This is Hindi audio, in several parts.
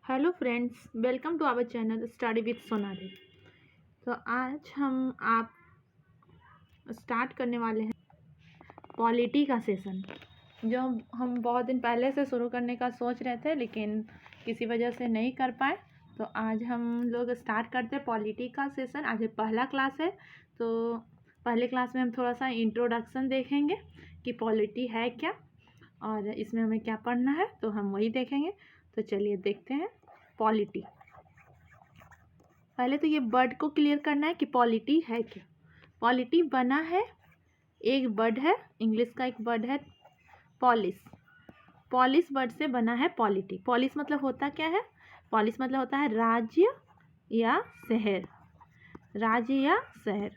Hello friends, welcome to our channel study with Sonali. तो आज हम आप स्टार्ट करने वाले हैं पॉलिटी का सेशन, जो हम बहुत दिन पहले से शुरू करने का सोच रहे थे लेकिन किसी वजह से नहीं कर पाए। तो आज हम लोग स्टार्ट करते हैं पॉलिटी का सेशन। आज पहला क्लास है, तो पहले क्लास में हम थोड़ा सा इंट्रोडक्शन देखेंगे कि पॉलिटी है क्या और इसमें हमें क्या पढ़ना है, तो हम वही देखेंगे। तो चलिए देखते हैं पॉलिटी। पहले तो ये वर्ड को क्लियर करना है कि पॉलिटी है क्या। पॉलिटी बना है, एक वर्ड है, इंग्लिश का एक वर्ड है पॉलिस। पॉलिस वर्ड से बना है पॉलिटी। पॉलिस मतलब होता क्या है? पॉलिस मतलब होता है राज्य या शहर। राज्य या शहर।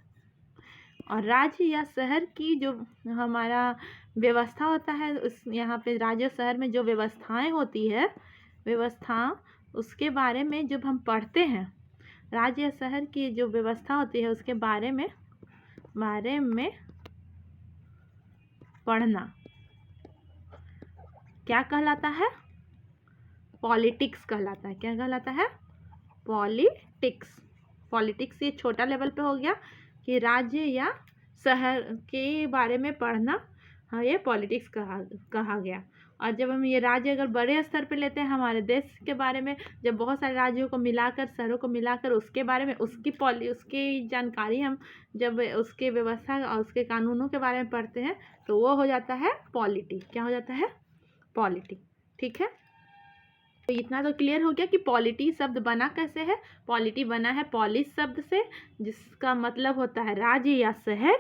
और राज्य या शहर की जो हमारा व्यवस्था होता है, उस यहाँ पे राज्य शहर में जो व्यवस्थाएं होती है, व्यवस्था उसके बारे में जब हम पढ़ते हैं, राज्य या शहर की जो व्यवस्था होती है उसके बारे में पढ़ना क्या कहलाता है? पॉलिटिक्स कहलाता है। क्या कहलाता है? पॉलिटिक्स। पॉलिटिक्स ये छोटा लेवल पे हो गया कि राज्य या शहर के बारे में पढ़ना, हाँ, ये पॉलिटिक्स कहा गया। और जब हम ये राज्य अगर बड़े स्तर पे लेते हैं, हमारे देश के बारे में, जब बहुत सारे राज्यों को मिलाकर, शहरों को मिलाकर उसके बारे में उसकी जानकारी हम जब उसके व्यवस्था और उसके कानूनों के बारे में पढ़ते हैं, तो वो हो जाता है पॉलिटी। क्या हो जाता है? पॉलिटी। ठीक है, तो इतना तो क्लियर हो गया कि पॉलिटी शब्द बना कैसे है। पॉलिटी बना है पॉलिस शब्द से, जिसका मतलब होता है राज्य या शहर।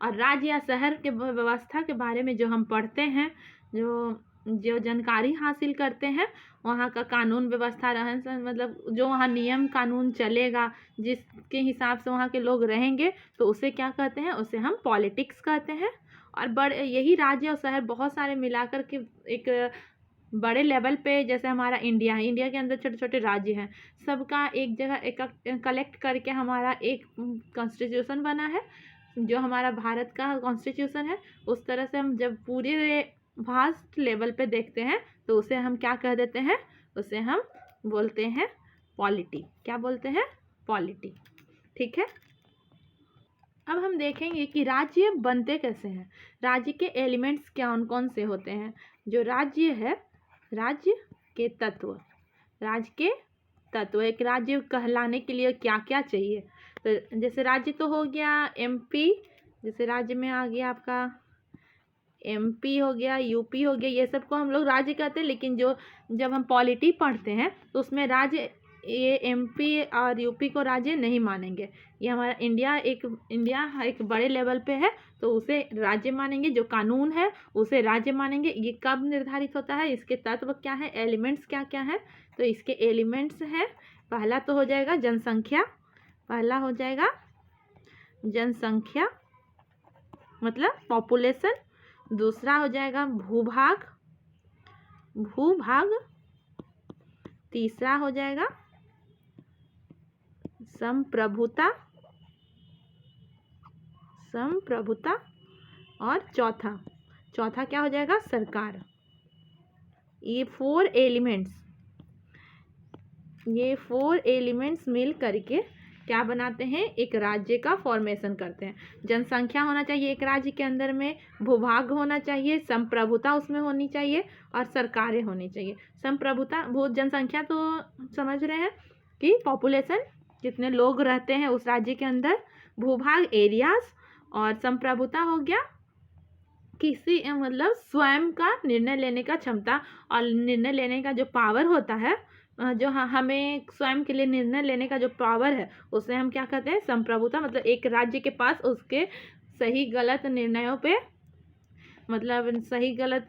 और राज्य या शहर के व्यवस्था के बारे में जो हम पढ़ते हैं, जो जानकारी हासिल करते हैं, वहाँ का कानून व्यवस्था, रहन सहन, मतलब जो वहाँ नियम कानून चलेगा, जिसके हिसाब से वहाँ के लोग रहेंगे, तो उसे क्या कहते हैं? उसे हम पॉलिटिक्स कहते हैं। और यही राज्य और शहर बहुत सारे मिलाकर के एक बड़े लेवल पे, जैसे हमारा इंडिया के अंदर छोटे छोटे राज्य हैं, सबका एक जगह एक कलेक्ट करके हमारा एक कॉन्स्टिट्यूशन बना है, जो हमारा भारत का कॉन्स्टिट्यूशन है। उस तरह से हम जब पूरे वास्ट लेवल पे देखते हैं, तो उसे हम क्या कह देते हैं? उसे हम बोलते हैं पॉलिटी। क्या बोलते हैं? पॉलिटी। ठीक है, अब हम देखेंगे कि राज्य बनते कैसे हैं, राज्य के एलिमेंट्स कौन कौन से होते हैं। जो राज्य है, राज्य के तत्व, राज्य के तत्व, एक राज्य कहलाने के लिए क्या क्या चाहिए। तो जैसे राज्य तो हो गया एमपी, जैसे राज्य में आ गया आपका एमपी हो गया, यूपी हो गया, ये सब को हम लोग राज्य कहते हैं। लेकिन जब हम पॉलिटी पढ़ते हैं तो उसमें राज्य, ये एमपी और यूपी को राज्य नहीं मानेंगे। ये हमारा इंडिया एक बड़े लेवल पे है, तो उसे राज्य मानेंगे। जो कानून है उसे राज्य मानेंगे। ये कब निर्धारित होता है? इसके तत्व क्या है, एलिमेंट्स क्या क्या है? तो इसके एलिमेंट्स हैं, पहला तो हो जाएगा जनसंख्या। पहला हो जाएगा जनसंख्या मतलब पॉपुलेशन। दूसरा हो जाएगा भूभाग। तीसरा हो जाएगा संप्रभुता। और चौथा क्या हो जाएगा? सरकार। ये फोर एलिमेंट्स मिल करके क्या बनाते हैं? एक राज्य का फॉर्मेशन करते हैं। जनसंख्या होना चाहिए एक राज्य के अंदर में, भूभाग होना चाहिए, संप्रभुता उसमें होनी चाहिए, और सरकारें होनी चाहिए। संप्रभुता, जनसंख्या तो समझ रहे हैं कि पॉपुलेशन, जितने लोग रहते हैं उस राज्य के अंदर। भूभाग एरियाज। और संप्रभुता हो गया किसी, मतलब स्वयं का निर्णय लेने का क्षमता, और निर्णय लेने का जो पावर होता है, जो हमें स्वयं के लिए निर्णय लेने का जो पावर है, उसे हम क्या कहते हैं? संप्रभुता। मतलब एक राज्य के पास उसके सही गलत निर्णयों पे, मतलब सही गलत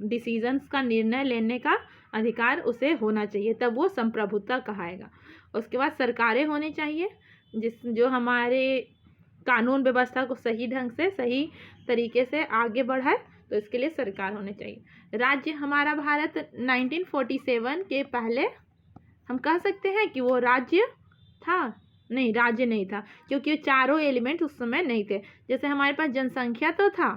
डिसीजंस का निर्णय लेने का अधिकार उसे होना चाहिए, तब वो संप्रभुता कहाएगा। उसके बाद सरकारें होनी चाहिए, जो हमारे कानून व्यवस्था को सही ढंग से, सही तरीके से आगे बढ़ाए, तो इसके लिए सरकार होनी चाहिए। राज्य, हमारा भारत 1947 के पहले हम कह सकते हैं कि वो राज्य था? नहीं, राज्य नहीं था, क्योंकि चारों एलिमेंट उस समय नहीं थे। जैसे हमारे पास जनसंख्या तो था,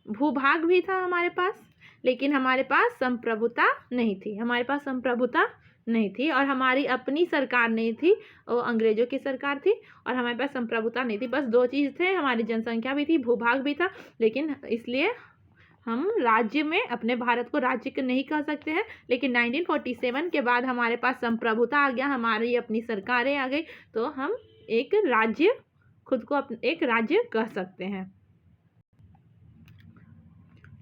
भूभाग भी था हमारे पास, लेकिन हमारे पास संप्रभुता नहीं थी। हमारे पास संप्रभुता नहीं थी, और हमारी अपनी सरकार नहीं थी, वो अंग्रेजों की सरकार थी, और हमारे पास संप्रभुता नहीं थी। बस दो चीज़ थे, हमारी जनसंख्या भी थी, भूभाग भी था, लेकिन इसलिए हम राज्य में अपने भारत को राज्य के नहीं कह सकते हैं। लेकिन 1947 के बाद हमारे पास संप्रभुता आ गया, हमारी अपनी सरकारें आ गई, तो हम एक राज्य, खुद को एक राज्य कह सकते हैं।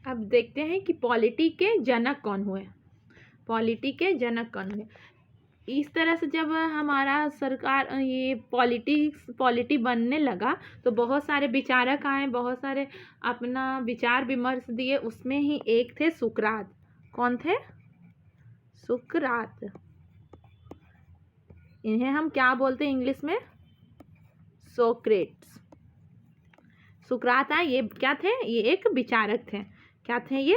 अब देखते हैं कि पॉलिटी के जनक कौन हुए। पॉलिटी के जनक कौन हुए? इस तरह से जब हमारा सरकार ये पॉलिटी बनने लगा, तो बहुत सारे विचारक आए, बहुत सारे अपना विचार विमर्श दिए। उसमें ही एक थे सुकरात। कौन थे? सुकरात। इन्हें हम क्या बोलते हैं इंग्लिश में? सोक्रेट्स। सुकरात आए, ये क्या थे? ये एक विचारक थे। क्या थे ये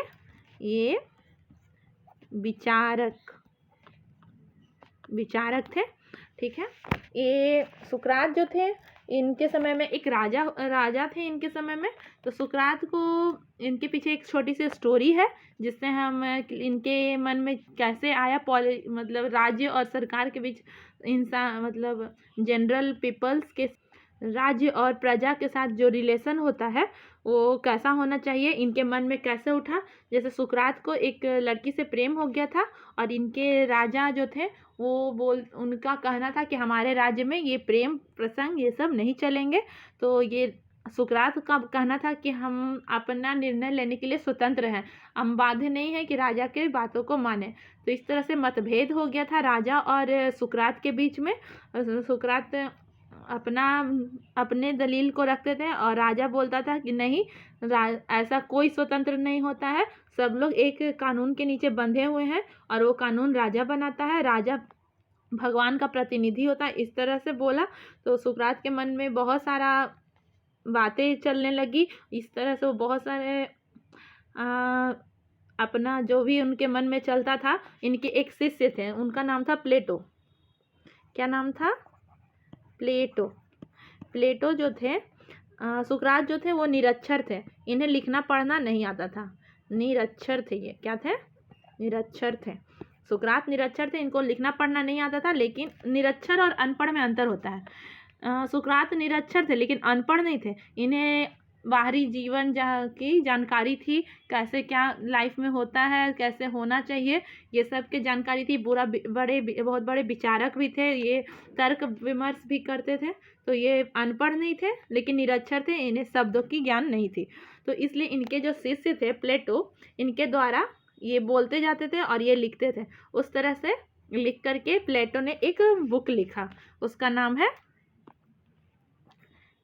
विचारक थे। ठीक है। ये सुकरात जो थे, इनके समय में एक राजा थे इनके समय में। तो सुकरात को, इनके पीछे एक छोटी सी स्टोरी है, जिससे हम इनके मन में कैसे आया मतलब राज्य और सरकार के बीच, इंसान मतलब जनरल पीपल्स के राज्य और प्रजा के साथ जो रिलेशन होता है वो कैसा होना चाहिए, इनके मन में कैसे उठा। जैसे सुकरात को एक लड़की से प्रेम हो गया था, और इनके राजा जो थे वो उनका कहना था कि हमारे राज्य में ये प्रेम प्रसंग ये सब नहीं चलेंगे। तो ये सुकरात का कहना था कि हम अपना निर्णय लेने के लिए स्वतंत्र हैं, हम बाध्य नहीं हैं कि राजा के बातों को माने। तो इस तरह से मतभेद हो गया था राजा और सुकरात के बीच में। सुकरात अपने दलील को रखते थे, और राजा बोलता था कि नहीं, ऐसा कोई स्वतंत्र नहीं होता है, सब लोग एक कानून के नीचे बंधे हुए हैं, और वो कानून राजा बनाता है, राजा भगवान का प्रतिनिधि होता है। इस तरह से बोला। तो सुकरात के मन में बहुत सारा बातें चलने लगी। इस तरह से वो बहुत सारे अपना जो भी उनके मन में चलता था। इनके एक शिष्य थे, उनका नाम था प्लेटो। क्या नाम था? प्लेटो जो थे, सुकरात जो थे वो निरक्षर थे, इन्हें लिखना पढ़ना नहीं आता था, निरक्षर थे। ये क्या थे? निरक्षर थे। सुकरात निरक्षर थे, इनको लिखना पढ़ना नहीं आता था। लेकिन निरक्षर और अनपढ़ में अंतर होता है। सुकरात निरक्षर थे लेकिन अनपढ़ नहीं थे, इन्हें बाहरी जीवन की जानकारी थी, कैसे क्या लाइफ में होता है, कैसे होना चाहिए, ये सब की जानकारी थी। बहुत बड़े विचारक भी थे, ये तर्क विमर्श भी करते थे। तो ये अनपढ़ नहीं थे लेकिन निरक्षर थे, इन्हें शब्दों की ज्ञान नहीं थी। तो इसलिए इनके जो शिष्य थे प्लेटो, इनके द्वारा ये बोलते जाते थे और ये लिखते थे। उस तरह से लिख करके प्लेटो ने एक बुक लिखा, उसका नाम है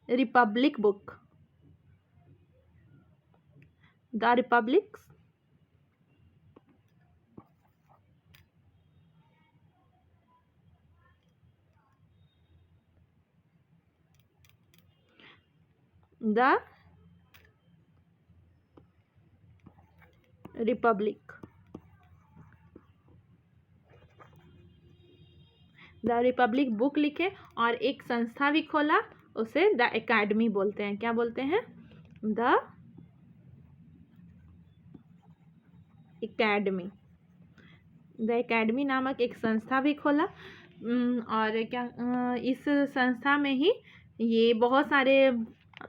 Republic book, the Republic. The Republic book लिखे, और एक संस्था भी खोला, उसे द एकेडमी बोलते हैं। क्या बोलते हैं? द एकेडमी नामक एक संस्था भी खोला। और क्या इस संस्था में ही ये बहुत सारे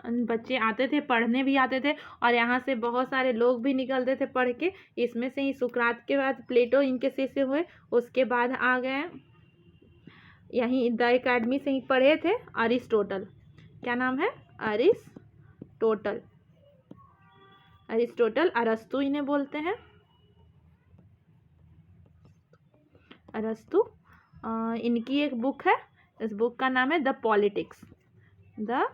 बच्चे आते थे, पढ़ने भी आते थे, और यहाँ से बहुत सारे लोग भी निकलते थे पढ़ के। इसमें से ही सुकरात के बाद प्लेटो इनके शिष्य हुए। उसके बाद आ गए, यहीं द एकेडमी से ही पढ़े थे अरिस्टोटल। क्या नाम है? अरिस्टोटल, अरस्तु इन्हें बोलते हैं, अरस्तु। इनकी एक बुक है, इस बुक का नाम है the politics. The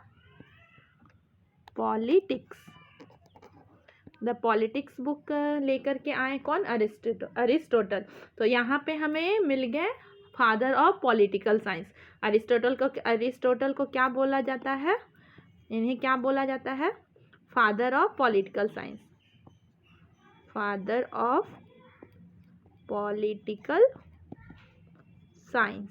politics book लेकर के आए कौन? अरिस्टोटल। तो यहाँ पे हमें मिल गए father of political science. Aristotle को क्या बोला जाता है? इन्हें क्या बोला जाता है? Father of political science. Father of political science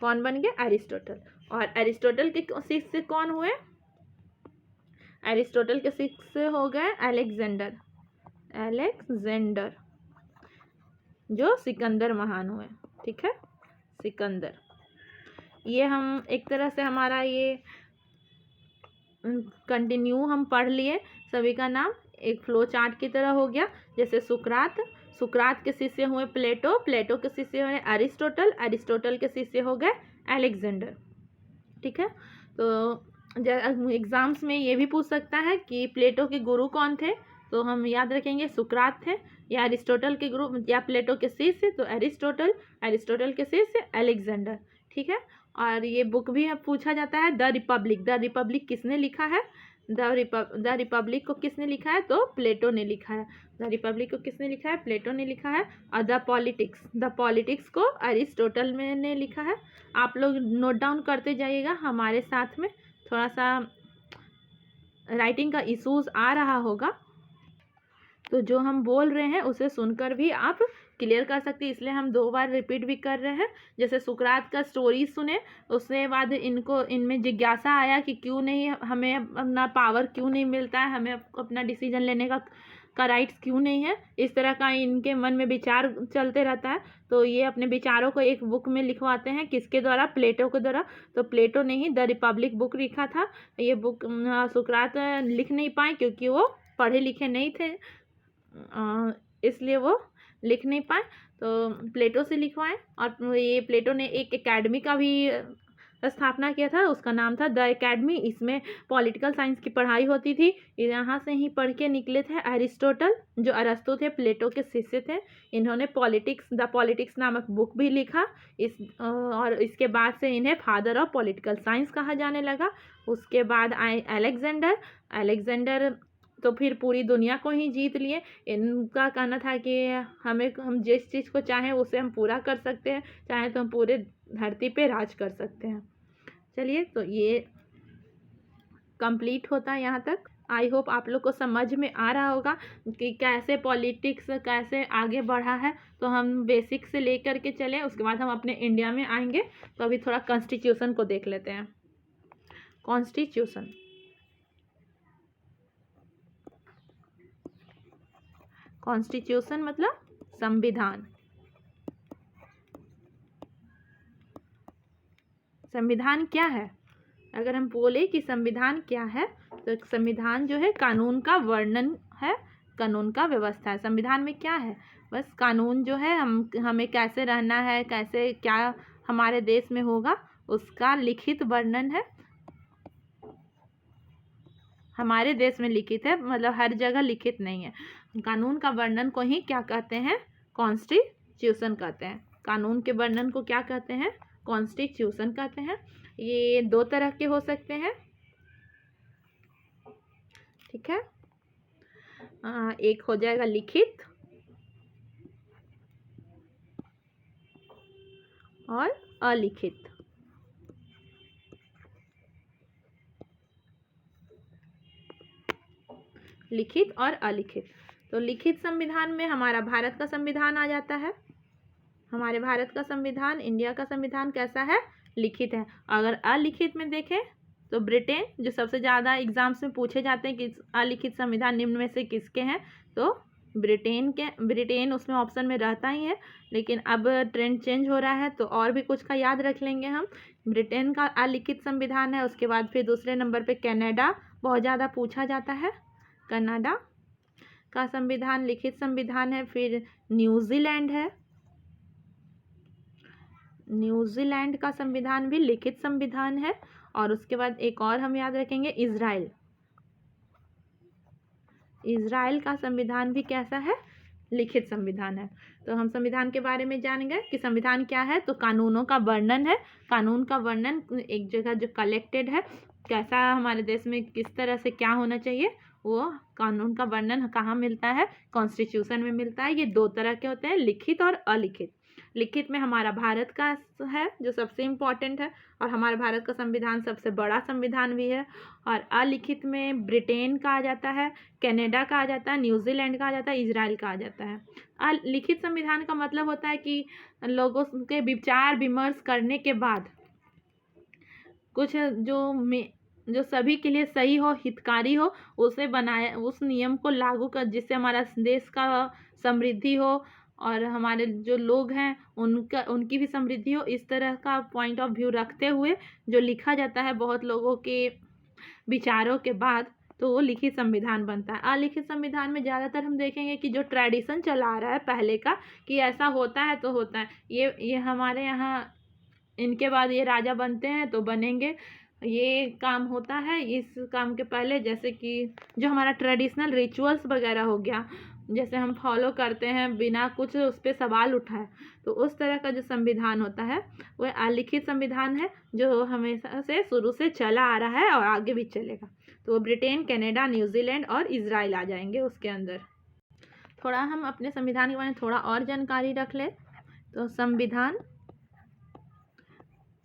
कौन बन गए? अरिस्टोटल। और अरिस्टोटल के शिष्य कौन हुए? अरिस्टोटल के शिष्य हो गए अलेक्जेंडर। जो सिकंदर महान हुए, ठीक है, सिकंदर। ये हम एक तरह से हमारा ये कंटिन्यू हम पढ़ लिए सभी का नाम एक फ्लो चार्ट की तरह हो गया। जैसे सुकरात के शिष्य हुए प्लेटो के शिष्य हुए अरिस्टोटल के शिष्य हो गए अलेक्जेंडर, ठीक है। तो एग्जाम्स में ये भी पूछ सकता है कि प्लेटो के गुरु कौन थे, तो हम याद रखेंगे सुकरात थे, या अरिस्टोटल के गुरु या प्लेटो के शिष्य तो अरिस्टोटल के शिष्य अलेक्जेंडर, ठीक है। और ये बुक भी अब पूछा जाता है द रिपब्लिक किसने लिखा है, द रिपब्लिक को किसने लिखा है, तो प्लेटो ने लिखा है। द रिपब्लिक को किसने लिखा है, प्लेटो ने लिखा है। और द पॉलिटिक्स को अरिस्टोटल ने लिखा है। आप लोग नोट डाउन करते जाइएगा, हमारे साथ में थोड़ा सा राइटिंग का इशूज़ आ रहा होगा, तो जो हम बोल रहे हैं उसे सुनकर भी आप क्लियर कर सकते हैं, इसलिए हम 2 बार रिपीट भी कर रहे हैं। जैसे सुकरात का स्टोरी सुने, उसके बाद इनमें जिज्ञासा आया कि क्यों नहीं हमें अपना पावर क्यों नहीं मिलता है, हमें अपना डिसीजन लेने का राइट्स क्यों नहीं है, इस तरह का इनके मन में विचार चलते रहता है। तो ये अपने विचारों को एक बुक में लिखवाते हैं, किसके द्वारा, प्लेटो के द्वारा। तो प्लेटो ने ही द रिपब्लिक बुक लिखा था। ये बुक सुकरात लिख नहीं पाए क्योंकि वो पढ़े लिखे नहीं थे, इसलिए वो लिख नहीं पाए, तो प्लेटो से लिखवाएं। और ये प्लेटो ने एक एकेडमी का भी स्थापना किया था, उसका नाम था द एकेडमी। इसमें पॉलिटिकल साइंस की पढ़ाई होती थी। यहाँ से ही पढ़ के निकले थे अरिस्टोटल, जो अरस्तु थे, प्लेटो के शिष्य थे। इन्होंने द पॉलिटिक्स नामक बुक भी लिखा। और इसके बाद से इन्हें फादर ऑफ पॉलिटिकल साइंस कहा जाने लगा। उसके बाद आए अलेक्जेंडर तो फिर पूरी दुनिया को ही जीत लिए। इनका कहना था कि हम जिस चीज़ को चाहें उसे हम पूरा कर सकते हैं, चाहे तो हम पूरे धरती पे राज कर सकते हैं। चलिए, तो ये कंप्लीट होता है यहाँ तक। आई होप आप लोग को समझ में आ रहा होगा कि कैसे पॉलिटिक्स कैसे आगे बढ़ा है। तो हम बेसिक से लेकर के चले, उसके बाद हम अपने इंडिया में आएंगे। तो अभी थोड़ा कॉन्स्टिट्यूशन को देख लेते हैं। कॉन्स्टिट्यूशन मतलब संविधान। संविधान क्या है? अगर हम बोले कि संविधान क्या है, तो संविधान जो है कानून का वर्णन है, कानून का व्यवस्था है। संविधान में क्या है? बस कानून जो है हमें कैसे रहना है, कैसे क्या हमारे देश में होगा, उसका लिखित वर्णन है। हमारे देश में लिखित है, मतलब हर जगह लिखित नहीं है। कानून का वर्णन को ही क्या कहते हैं? कॉन्स्टिट्यूशन कहते हैं। कानून के वर्णन को क्या कहते हैं? कॉन्स्टिट्यूशन कहते हैं। ये 2 तरह के हो सकते हैं, ठीक है। एक हो जाएगा लिखित और अलिखित। लिखित और अलिखित। तो लिखित संविधान में हमारा भारत का संविधान आ जाता है। हमारे भारत का संविधान, इंडिया का संविधान कैसा है? लिखित है। अगर अलिखित में देखें तो ब्रिटेन, जो सबसे ज़्यादा एग्जाम्स में पूछे जाते हैं कि अलिखित संविधान निम्न में से किसके हैं, तो ब्रिटेन उसमें ऑप्शन में रहता ही है। लेकिन अब ट्रेंड चेंज हो रहा है, तो और भी कुछ का याद रख लेंगे हम। ब्रिटेन का अलिखित संविधान है। उसके बाद फिर दूसरे नंबर पे कनाडा बहुत ज़्यादा पूछा जाता है। कनाडा का संविधान लिखित संविधान है। फिर न्यूजीलैंड है, न्यूजीलैंड का संविधान भी लिखित संविधान है। और उसके बाद एक और हम याद रखेंगे, इजराइल का संविधान भी कैसा है? लिखित संविधान है। तो हम संविधान के बारे में जान गए कि संविधान क्या है। तो कानूनों का वर्णन है। कानून का वर्णन एक जगह जो कलेक्टेड है, कैसा हमारे देश में किस तरह से क्या होना चाहिए, वो कानून का वर्णन कहाँ मिलता है? कॉन्स्टिट्यूशन में मिलता है। ये 2 तरह के होते हैं, लिखित और अलिखित। लिखित में हमारा भारत का है, जो सबसे इम्पोर्टेंट है, और हमारे भारत का संविधान सबसे बड़ा संविधान भी है। और अलिखित में ब्रिटेन का आ जाता है, कनाडा का आ जाता है, न्यूजीलैंड का आ जाता है, इजराइल का आ जाता है। अलिखित संविधान का मतलब होता है कि लोगों के विचार विमर्श करने के बाद कुछ जो सभी के लिए सही हो, हितकारी हो, उसे बनाया, उस नियम को लागू कर, जिससे हमारा देश का समृद्धि हो, और हमारे जो लोग हैं उनकी भी समृद्धि हो, इस तरह का पॉइंट ऑफ व्यू रखते हुए जो लिखा जाता है बहुत लोगों के विचारों के बाद, तो वो लिखित संविधान बनता है। अलिखित संविधान में ज़्यादातर हम देखेंगे कि जो ट्रेडिशन चला आ रहा है पहले का कि ऐसा होता है तो होता है, ये हमारे यहाँ इनके बाद ये राजा बनते हैं तो बनेंगे, ये काम होता है, इस काम के पहले जैसे कि जो हमारा ट्रेडिशनल रिचुअल्स वगैरह हो गया, जैसे हम फॉलो करते हैं बिना कुछ उस पर सवाल उठाए, तो उस तरह का जो संविधान होता है वह अलिखित संविधान है जो हमेशा से शुरू से चला आ रहा है और आगे भी चलेगा। तो ब्रिटेन, कनाडा, न्यूजीलैंड और इजराइल आ जाएंगे उसके अंदर। थोड़ा हम अपने संविधान के बारे में थोड़ा और जानकारी रख ले तो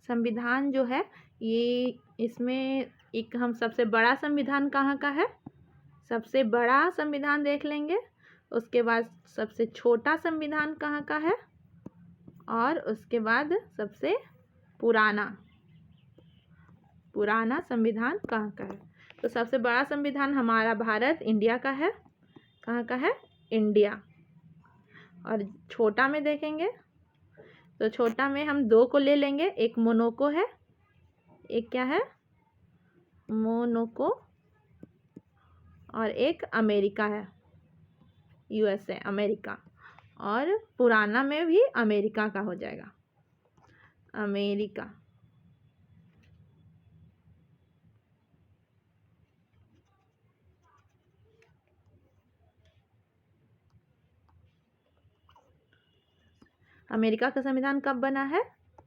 संविधान जो है ये, इसमें एक हम सबसे बड़ा संविधान कहाँ का है, सबसे बड़ा संविधान देख लेंगे, उसके बाद सबसे छोटा संविधान कहाँ का है, और उसके बाद सबसे पुराना संविधान कहाँ का है। तो सबसे बड़ा संविधान हमारा भारत इंडिया का है, कहाँ का है, इंडिया। और छोटा में देखेंगे तो छोटा में हम दो को ले लेंगे, एक मोनाको है, एक क्या है, मोनाको, और एक अमेरिका है, यूएसए, अमेरिका। और पुराना में भी अमेरिका का हो जाएगा, अमेरिका। अमेरिका का संविधान कब बना है,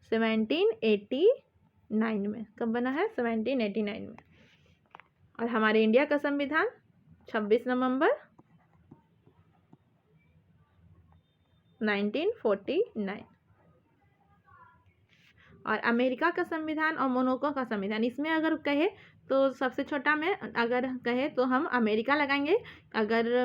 1789 में। कब बना है, 1789 में। और हमारे इंडिया का संविधान 26 नवंबर 1949। और अमेरिका का संविधान और मोनाको का संविधान, इसमें अगर कहे तो सबसे छोटा में अगर कहे तो हम अमेरिका लगाएंगे। अगर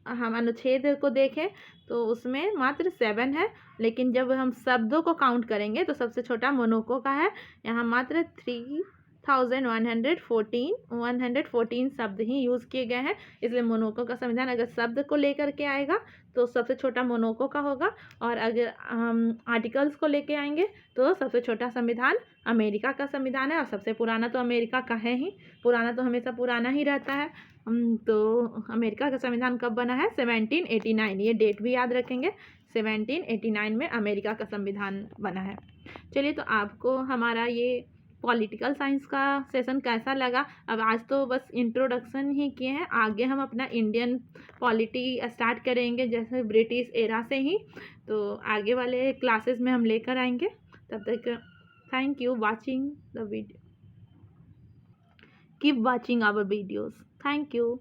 हम अनुच्छेद को देखें तो उसमें मात्र 7 है, लेकिन जब हम शब्दों को काउंट करेंगे तो सबसे छोटा मोनाको का है, यहाँ मात्र 114 शब्द ही यूज़ किए गए हैं, इसलिए मोनाको का संविधान अगर शब्द को लेकर के आएगा तो सबसे छोटा मोनाको का होगा, और अगर हम आर्टिकल्स को लेके आएंगे तो सबसे छोटा संविधान अमेरिका का संविधान है। और सबसे पुराना तो अमेरिका का है ही, पुराना तो हमेशा पुराना ही रहता है। तो अमेरिका का संविधान कब बना है, 1789, ये डेट भी याद रखेंगे, 1789 में अमेरिका का संविधान बना है। चलिए, तो आपको हमारा ये पॉलिटिकल साइंस का सेशन कैसा लगा। अब आज तो बस इंट्रोडक्शन ही किए हैं, आगे हम अपना इंडियन पॉलिटी स्टार्ट करेंगे जैसे ब्रिटिश एरा से ही, तो आगे वाले क्लासेस में हम लेकर आएंगे। तब तक thank you watching the video, keep watching our videos, thank you.